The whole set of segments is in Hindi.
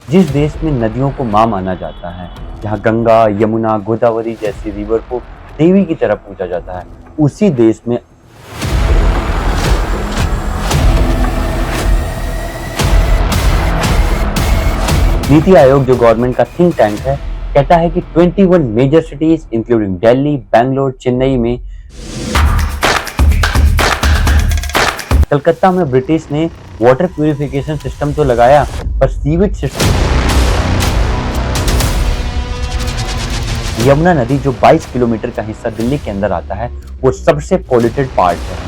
जिस देश में नदियों को माँ माना जाता है, जहाँ गंगा, यमुना, गोदावरी जैसी रिवर को देवी की तरह पूजा जाता है, उसी देश में नीति आयोग जो गवर्नमेंट का थिंक टैंक है, कहता है कि 21 major cities including Delhi, Bangalore, Chennai में कलकत्ता में ब्रिटिश ने वाटर प्यूरिफिकेशन सिस्टम तो लगाया, पर सीवेज सिस्टम यमुना नदी जो 22 किलोमीटर का हिस्सा दिल्ली के अंदर आता है, वो सबसे पॉल्यूटेड पार्ट है।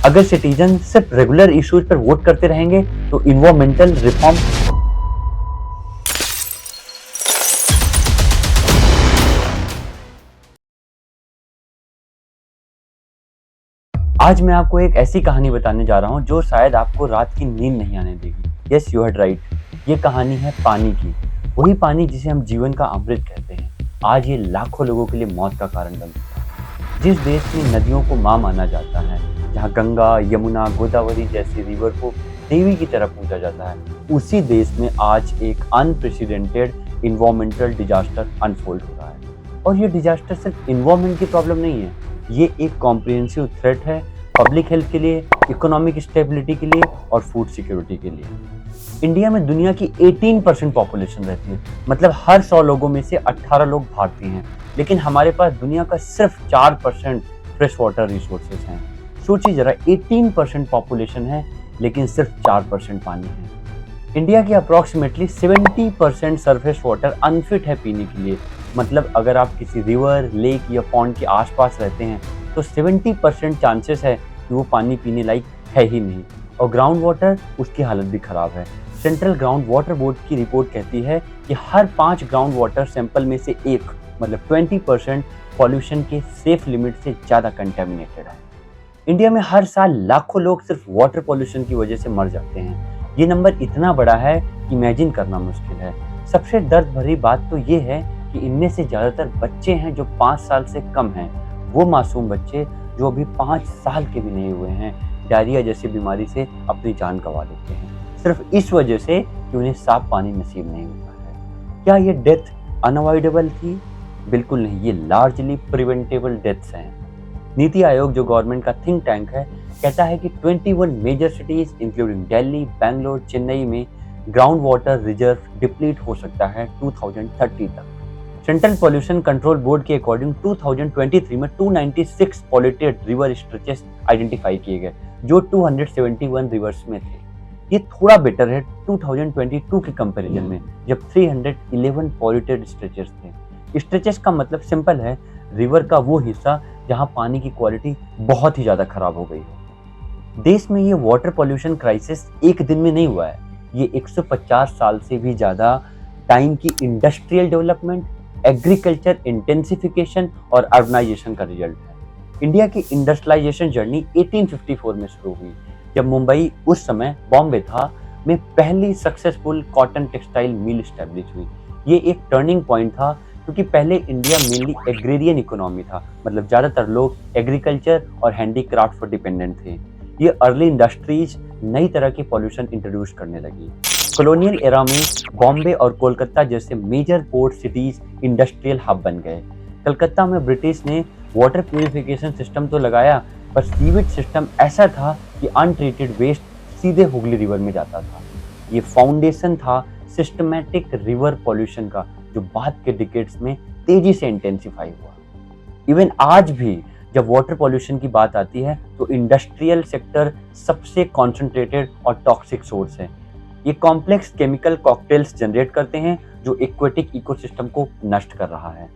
अगर सिटीजन सिर्फ रेगुलर इश्यूज पर वोट करते रहेंगे तो इन्वायरमेंटल रिफॉर्म आज मैं आपको एक ऐसी कहानी बताने जा रहा हूं जो शायद आपको रात की नींद नहीं आने देगी। Yes, you heard right. ये कहानी है पानी की। वही पानी जिसे हम जीवन का अमृत कहते हैं। आज ये लाखों लोगों के लिए मौत का कारण बन चुका है। जिस देश में नदियों को माँ माना जाता है, जहाँ गंगा, यमुना, गोदावरी जैसी रिवर को देवी की तरह पूजा जाता है, उसी देश में आज एक अनप्रेसिडेंटेड इन्वायरमेंटल डिजास्टर अनफोल्ड हो रहा है। और ये डिजास्टर सिर्फ इन्वायरमेंट की प्रॉब्लम नहीं है, ये एक कॉम्प्रिहेंसिव थ्रेट है पब्लिक हेल्थ के लिए, इकोनॉमिक स्टेबिलिटी के लिए और फूड सिक्योरिटी के लिए। इंडिया में दुनिया की 18% पॉपुलेशन रहती है, मतलब हर 100 लोगों में से 18 लोग भारतीय हैं, लेकिन हमारे पास दुनिया का सिर्फ 4% फ्रेश वाटर रिसोर्सेज हैं। सोचिए जरा, 18% पॉपुलेशन है लेकिन सिर्फ 4% पानी है। इंडिया की अप्रॉक्सीमेटली 70% सरफेस वाटर अनफिट है पीने के लिए। मतलब अगर आप किसी रिवर, लेक या पॉन्ड के आसपास रहते हैं तो 70% चांसेस है कि वो पानी पीने लायक है ही नहीं। और ग्राउंड वाटर, उसकी हालत भी खराब है। सेंट्रल ग्राउंड वाटर बोर्ड की रिपोर्ट कहती है कि हर 5 ग्राउंड वाटर सैंपल में से एक, मतलब 20% पॉल्यूशन के सेफ लिमिट से ज़्यादा कंटेमिनेटेड है। इंडिया में हर साल लाखों लोग सिर्फ वाटर पॉल्यूशन की वजह से मर जाते हैं। ये नंबर इतना बड़ा है कि इमेजिन करना मुश्किल है। सबसे दर्द भरी बात तो ये है कि इनमें से ज़्यादातर बच्चे हैं जो 5 साल से कम हैं। वो मासूम बच्चे जो अभी 5 साल के भी नहीं हुए हैं, डायरिया जैसी बीमारी से अपनी जान गंवा लेते हैं, सिर्फ इस वजह से कि उन्हें साफ पानी नसीब नहीं होता है। क्या ये डेथ अनअवॉइडेबल थी? बिल्कुल नहीं, ये लार्जली प्रिवेंटेबल डेथ्स हैं। नीति आयोग जो गवर्नमेंट का थिंक टैंक है, कहता है कि 21 major cities including Delhi, Bangalore, Chennai में ग्राउंड वाटर रिजर्व डिप्लीट हो सकता है 2030 तक। सेंट्रल पॉल्यूशन कंट्रोल बोर्ड के अकॉर्डिंग 2023 में 296 पॉल्यूटेड रिवर स्ट्रेचेस आइडेंटिफाई किए गए, जो 271 रिवर्स में थे। ये थोड़ा बेटर है 2022 के कंपैरिजन में, जब 311 पॉल्यूटेड स्ट्रेचेस थे। स्ट्रेचेस का मतलब सिंपल है, रिवर का वो हिस्सा जहां पानी की क्वालिटी बहुत ही ज्यादा खराब हो गई है। देश में ये वाटर पॉल्यूशन क्राइसिस एक दिन में नहीं हुआ है, ये 150 साल से भी ज्यादा टाइम की इंडस्ट्रियल डेवलपमेंट, एग्रीकल्चर इंटेंसिफिकेशन और अर्बनाइजेशन का रिजल्ट है। इंडिया की इंडस्ट्रियलाइजेशन जर्नी 1854 में शुरू हुई, जब मुंबई, उस समय बॉम्बे था, में पहली successful cotton textile mill establish हुई। ये एक टर्निंग पॉइंट था, क्योंकि पहले इंडिया मेनली एग्रेरियन इकोनॉमी था, मतलब ज़्यादातर लोग एग्रीकल्चर और हैंडीक्राफ्ट पर डिपेंडेंट थे। ये अर्ली इंडस्ट्रीज नई तरह की पॉल्यूशन इंट्रोड्यूस करने लगी। कॉलोनियल एरा में बॉम्बे और कोलकाता जैसे major port cities industrial hub बन गए। कलकत्ता में ब्रिटिश ने वाटर प्यूरिफिकेशन सिस्टम तो लगाया, पर सीवेज सिस्टम ऐसा था कि अनट्रीटेड वेस्ट सीधे हुगली रिवर में जाता था। ये फाउंडेशन था सिस्टमैटिक रिवर पॉल्यूशन का, जो बाद के डिकेड्स में तेजी से इंटेंसिफाई हुआ। इवन आज भी जब वाटर पॉल्यूशन की बात आती है तो इंडस्ट्रियल सेक्टर सबसे कॉन्सेंट्रेटेड और टॉक्सिक सोर्स है। ये कॉम्प्लेक्स केमिकल कॉकटेल्स जनरेट करते हैं जो एक्वेटिक इकोसिस्टम को नष्ट कर रहा है।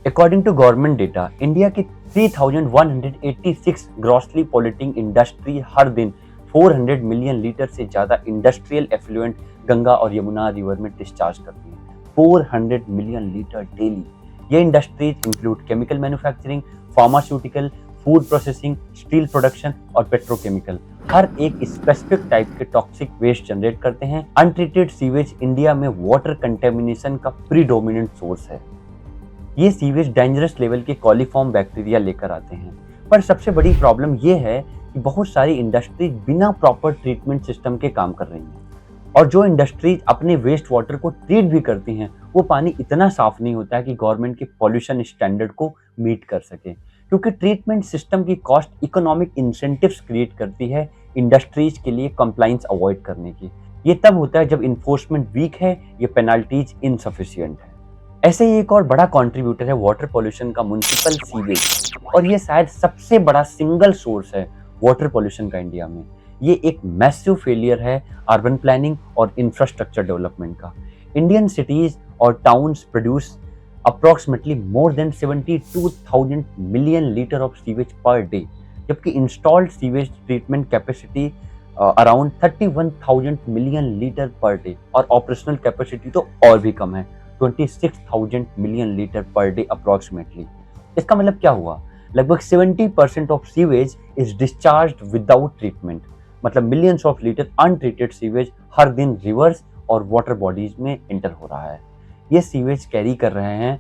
According to government data, India की 3186 ग्रॉसली पॉल्यूटिंग इंडस्ट्री हर दिन 400 मिलियन लीटर से ज्यादा इंडस्ट्रियल एफ्लुएंट गंगा और यमुना रिवर में डिस्चार्ज करती है। 400 मिलियन लीटर डेली। ये industries include chemical manufacturing, pharmaceutical, food processing, steel production और पेट्रोकेमिकल। हर एक स्पेसिफिक टाइप के टॉक्सिक वेस्ट जनरेट करते हैं। अनट्रीटेड सीवेज इंडिया में वाटर कंटेमिनेशन का प्रीडोमिनेंट सोर्स है। ये सीवेज डेंजरस लेवल के कॉलीफॉर्म बैक्टीरिया लेकर आते हैं। पर सबसे बड़ी प्रॉब्लम ये है कि बहुत सारी इंडस्ट्रीज बिना प्रॉपर ट्रीटमेंट सिस्टम के काम कर रही हैं, और जो इंडस्ट्रीज अपने वेस्ट वाटर को ट्रीट भी करती हैं वो पानी इतना साफ नहीं होता है कि गवर्नमेंट के पॉल्यूशन स्टैंडर्ड को मीट कर सके, क्योंकि ट्रीटमेंट सिस्टम की कॉस्ट इकोनॉमिक इंसेंटिव्स क्रिएट करती है इंडस्ट्रीज के लिए कंप्लाइंस अवॉइड करने की। ये तब होता है जब इन्फोर्समेंट वीक है या पेनल्टीज इनसफिशिएंट है। ऐसे ही एक और बड़ा कंट्रीब्यूटर है वाटर पोल्यूशन का म्युनिसिपल सीवेज, और ये शायद सबसे बड़ा सिंगल सोर्स है वाटर पोल्यूशन का इंडिया में। ये एक मैसिव फेलियर है अर्बन प्लानिंग और इंफ्रास्ट्रक्चर डेवलपमेंट का। इंडियन सिटीज और towns produce approximately more than 72,000 million litre of sewage per day, जबकि installed sewage treatment capacity around 31,000 million litre per day, और ऑपरेशनल कैपेसिटी तो और भी कम है, 26,000 million litre per day approximately. इसका मतलब क्या हुआ? लगभग 70% of sewage is discharged without treatment, मतलब millions of litre untreated sewage हर दिन रिवर्स और वाटर बॉडीज में एंटर हो रहा है। ये सीवेज कैरी कर रहे हैं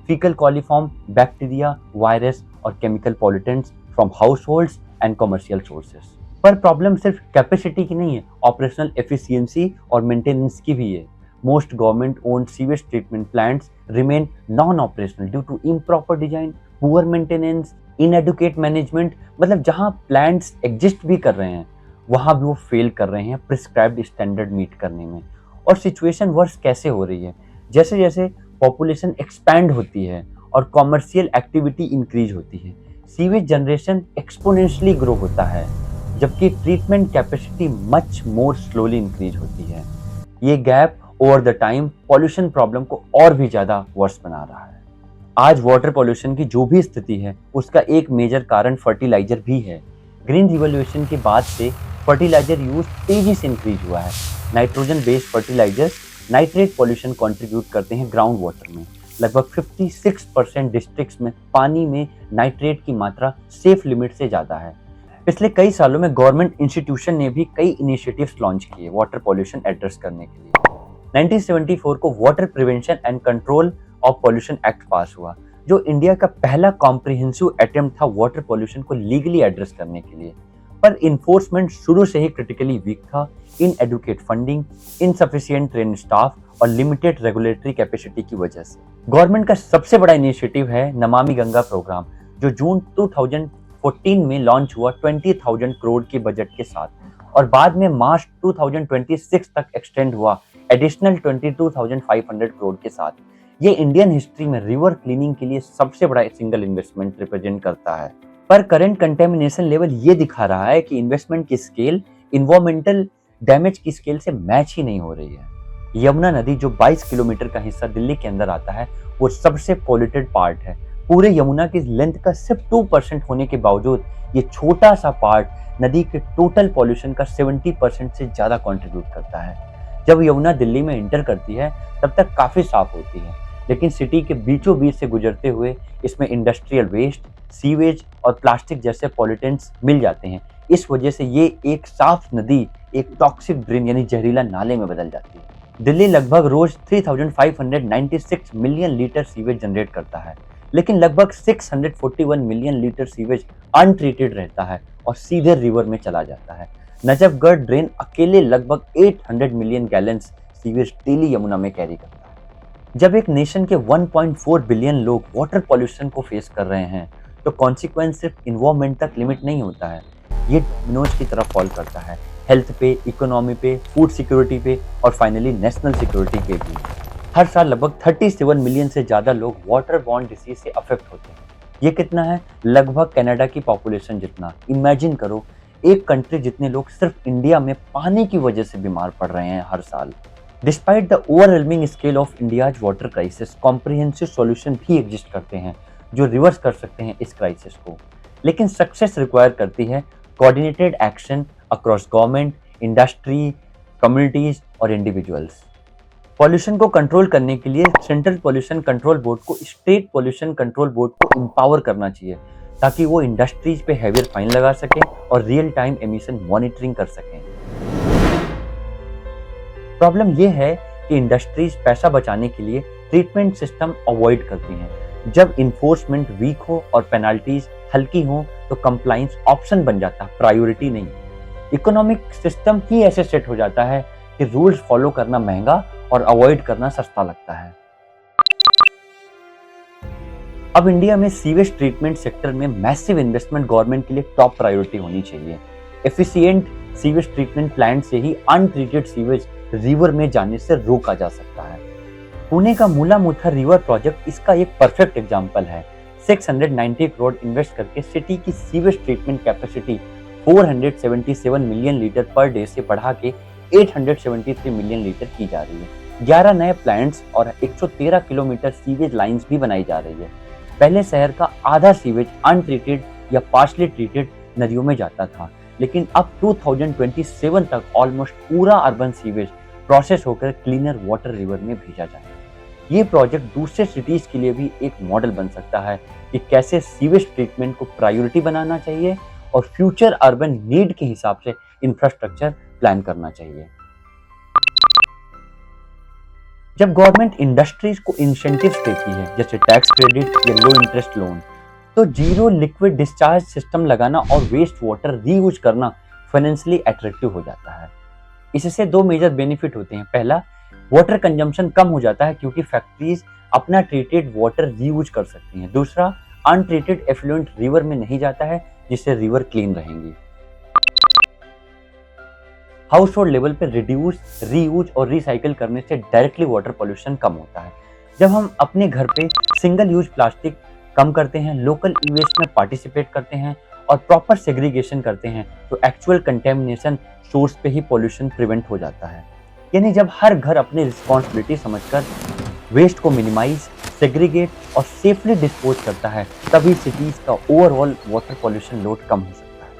फीकल कॉलीफॉर्म, बैक्टीरिया, वायरस और chemical pollutants from households and commercial sources. पर प्रॉब्लम सिर्फ कैपेसिटी की नहीं है, ऑपरेशनल एफिशिएंसी और मेंटेनेंस की भी है। Most government-owned sewage treatment plants remain non-operational due to improper design, poor maintenance, inadequate management। मतलब जहाँ plants exist भी कर रहे हैं वहाँ भी वो फेल कर रहे हैं प्रिस्क्राइब्ड स्टैंडर्ड मीट करने में। और सिचुएशन वर्स कैसे हो रही है? जैसे जैसे पॉपुलेशन एक्सपैंड होती है और कॉमर्शियल एक्टिविटी इंक्रीज होती है, सीवेज जनरेशन एक्सपोनेंशियली ग्रो होता है, जबकि treatment capacity much more slowly increase होती है। ये gap over the time pollution problem को और भी ज्यादा वर्स बना रहा है। आज वाटर पॉल्यूशन की जो भी स्थिति है उसका एक मेजर कारण फर्टिलाइजर भी है। ग्रीन रिवॉल्यूशन के बाद से फर्टिलाइजर यूज तेजी से इंक्रीज हुआ है। Nitrogen based fertilisers nitrate pollution contribute करते हैं ग्राउंड वाटर में। लगभग 56% डिस्ट्रिक्ट्स में पानी में नाइट्रेट की मात्रा सेफ लिमिट से ज्यादा है। पिछले कई सालों में गवर्नमेंट इंस्टीट्यूशन ने भी कई इनिशिएटिव्स लॉन्च किए वाटर पॉल्यूशन एड्रेस करने के लिए। 1974 को water prevention and control of pollution act पास हुआ, जो इंडिया का पहला कॉम्प्रिहेंसिव अटेम्प्ट था वाटर पॉल्यूशन को लीगली एड्रेस करने के लिए। पर इन्फोर्समेंट शुरू से ही क्रिटिकली वीक था, inadequate funding, insufficient train staff और लिमिटेड रेगुलेटरी कैपेसिटी की वजह से। गवर्नमेंट का सबसे बड़ा इनिशिएटिव है नमामि गंगा प्रोग्राम, जो जून 2014 में लॉन्च हुआ 20,000 करोड़ के बजट के साथ, और बाद में मार्च 2026 तक एक्सटेंड हुआ एडिशनल 22,500 करोड़ के साथ। ये इंडियन हिस्ट्री में रिवर क्लीनिंग के लिए सबसे बड़ा सिंगल इन्वेस्टमेंट रिप्रेजेंट करता है। पर करंट कंटेमिनेशन लेवल ये दिखा रहा है कि इन्वेस्टमेंट की स्केल इन्वायरमेंटल डैमेज की स्केल से मैच ही नहीं हो रही है। यमुना नदी जो 22 किलोमीटर का हिस्सा दिल्ली के अंदर आता है, वो सबसे पॉल्यूटेड पार्ट है। पूरे यमुना की लेंथ का सिर्फ 2% होने के बावजूद ये छोटा सा पार्ट नदी के टोटल पॉल्यूशन का 70% से ज्यादा कंट्रीब्यूट करता है। जब यमुना दिल्ली में इंटर करती है तब तक काफी साफ होती है, लेकिन सिटी के बीचों बीच से गुजरते हुए इसमें इंडस्ट्रियल वेस्ट, सीवेज और प्लास्टिक जैसे पॉल्यूटेंट्स मिल जाते हैं। इस वजह से ये एक साफ नदी एक टॉक्सिक ड्रेन यानी जहरीला नाले में बदल जाती है। दिल्ली लगभग रोज 3,596 मिलियन लीटर सीवेज जनरेट करता है, लेकिन लगभग 641 मिलियन लीटर सीवेज अनट्रीटेड रहता है और सीधे रिवर में चला जाता है। नजफगढ़ ड्रेन अकेले लगभग 800 million gallons sewage daily Yamuna में कैरी करता है। जब एक नेशन के 1.4 बिलियन लोग वाटर पॉल्यूशन को फेस कर रहे हैं तो कॉन्सिक्वेंस सिर्फ इन्वायरमेंट तक लिमिट नहीं होता है, ये डोमिनोज की तरफ फॉल करता है, हेल्थ पे, इकोनॉमी पे, फूड सिक्योरिटी पे और फाइनली नेशनल सिक्योरिटी पे भी। हर साल लगभग 37 मिलियन से ज्यादा लोग वाटर बॉर्न डिसीज से अफेक्ट होते हैं। ये कितना है? लगभग कनाडा की पॉपुलेशन जितना। इमेजिन करो, एक कंट्री जितने लोग सिर्फ इंडिया में पानी की वजह से बीमार पड़ रहे हैं हर साल। Despite the overwhelming scale of India's water crisis, comprehensive solution भी एग्जिस्ट करते हैं जो रिवर्स कर सकते हैं इस क्राइसिस को, लेकिन सक्सेस रिक्वायर करती है coordinated action across government, industry, communities और इंडिविजुअल्स। पॉल्यूशन को कंट्रोल करने के लिए सेंट्रल पॉल्यूशन कंट्रोल बोर्ड को स्टेट पॉल्यूशन कंट्रोल बोर्ड को एम्पावर करना चाहिए, ताकि वो इंडस्ट्रीज पे हैवियर फाइन लगा सकें और रियल टाइम एमिशन मॉनिटरिंग कर सकें। प्रॉब्लम ये है कि इंडस्ट्रीज पैसा बचाने के लिए ट्रीटमेंट सिस्टम अवॉइड करती हैं। जब इन्फोर्समेंट वीक हो और पेनल्टीज हल्की हो तो कंप्लाइंस ऑप्शन बन जाता है, प्रायोरिटी नहीं। इकोनॉमिक सिस्टम ही ऐसे सेट हो जाता है कि रूल्स फॉलो करना महंगा और अवॉइड करना सस्ता लगता है। अब इंडिया में सीवेज ट्रीटमेंट सेक्टर में मैसिव इन्वेस्टमेंट गवर्नमेंट के लिए टॉप प्रायोरिटी होनी चाहिए। एफिशिएंट सीवेज ट्रीटमेंट प्लांट से ही अनट्रीटेड सीवेज रिवर में जाने से रोका जा सकता है। पुणे का मूला मुथा रिवर प्रोजेक्ट इसका एक परफेक्ट एग्जांपल है। 690 करोड़ इन्वेस्ट करके सिटी की sewage treatment capacity 477 million litre per day से बढ़ा के 873 मिलियन लीटर की जा रही है। 11 नए प्लांट्स और 113 किलोमीटर सीवेज लाइंस भी बनाई जा रही है। पहले शहर का आधा सीवेज अनट्रीटेड या पार्शली ट्रीटेड नदियों में जाता था, लेकिन अब 2027 तक ऑलमोस्ट पूरा अर्बन सीवेज प्रोसेस होकर क्लीनर वाटर रिवर में भेजा जाएगा। ये प्रोजेक्ट दूसरे सिटीज के लिए भी एक मॉडल बन सकता है कि कैसे सीवेज ट्रीटमेंट को प्रायोरिटी बनाना चाहिए और फ्यूचर अर्बन नीड के हिसाब से इंफ्रास्ट्रक्चर प्लान करना चाहिए। जब गवर्नमेंट इंडस्ट्रीज को इंसेंटिव्स देती है, जैसे टैक्स क्रेडिट या लो इंटरेस्ट लोन, तो जीरो लिक्विड डिस्चार्ज सिस्टम लगाना और वेस्ट वाटर रीयूज करना फाइनेंशियली अट्रैक्टिव हो जाता है। इससे दो मेजर बेनिफिट होते हैं। पहला, वाटर कंजम्पशन कम हो जाता है क्योंकि फैक्ट्रीज अपना ट्रीटेड वाटर रीयूज कर सकती हैं। दूसरा, अनट्रीटेड एफ्लुएंट रिवर में नहीं जाता है, जिससे रिवर क्लीन रहेंगी। हाउस होल्ड लेवल पे रिड्यूस, रीयूज और रिसाइकिल करने से डायरेक्टली वाटर पॉल्यूशन कम होता है। जब हम अपने घर पे सिंगल यूज प्लास्टिक कम करते हैं, लोकल ई वेस्ट में पार्टिसिपेट करते हैं और प्रॉपर सेग्रीगेशन करते हैं, तो एक्चुअल कंटेमिनेशन सोर्स पे ही पॉल्यूशन प्रिवेंट हो जाता है। यानी जब हर घर अपनी रिस्पॉन्सिबिलिटी समझकर वेस्ट को मिनिमाइज, सेग्रीगेट और सेफली डिस्पोज करता है, तभी सिटीज का ओवरऑल वाटर पॉल्यूशन लोड कम हो सकता है।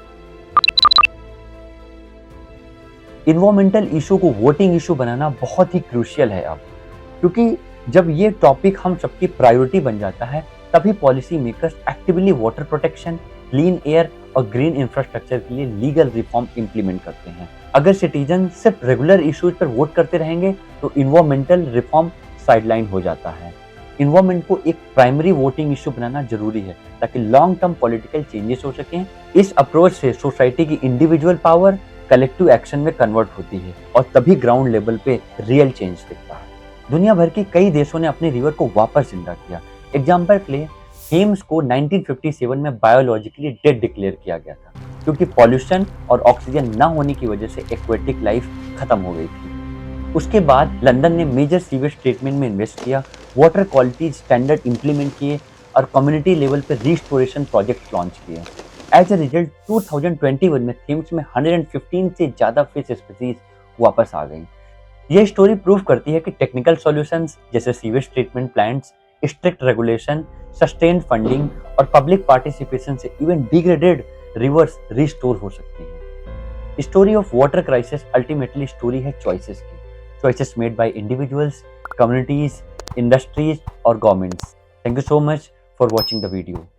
इन्वायरमेंटल इशू को वोटिंग इशू बनाना बहुत ही क्रूशियल है अब, क्योंकि जब ये टॉपिक हम सबकी प्रायोरिटी बन जाता है, तभी policy makers actively water protection, clean air और ग्रीन इंफ्रास्ट्रक्चर के लिए लीगल रिफॉर्म इंप्लीमेंट करते हैं। अगर सिटीजन सिर्फ रेगुलर इश्यूज पर वोट करते रहेंगे तो इन्वायरमेंटल रिफॉर्म साइडलाइन हो जाता है। इन्वायरमेंट को एक प्राइमरी वोटिंग इशू बनाना जरूरी है ताकि लॉन्ग टर्म पॉलिटिकल चेंजेस हो सकें। इस अप्रोच से सोसाइटी की इंडिविजुअल पावर कलेक्टिव एक्शन में कन्वर्ट होती है और तभी ग्राउंड लेवल पे रियल चेंज दिखता है। दुनिया भर के कई देशों ने अपने रिवर को वापस जिंदा किया। एग्जाम्पल के लिए थेम्स को 1957 में बायोलॉजिकली डेड डिक्लेयर किया गया था, क्योंकि पॉल्यूशन और ऑक्सीजन न होने की वजह से एक्वेटिक लाइफ खत्म हो गई थी। उसके बाद लंदन ने मेजर सीवेज ट्रीटमेंट में इन्वेस्ट किया, वाटर क्वालिटी स्टैंडर्ड इंप्लीमेंट किए और कम्युनिटी लेवल पे रिस्टोरेशन प्रोजेक्ट लॉन्च किए। एज ए रिजल्ट 2021 में थेम्स में 115 से ज्यादा फिश स्पीसीज वापस आ गई। यह स्टोरी प्रूव करती है कि टेक्निकल सॉल्यूशंस जैसे sewage treatment plants, strict regulation, sustained funding और पब्लिक पार्टिसिपेशन से इवन डिग्रेडेड रिवर्स रिस्टोर हो सकती हैं। Story of water crisis ultimately story है चॉइसेस की, choices made by individuals, communities, industries और governments. Thank you so much for watching the video.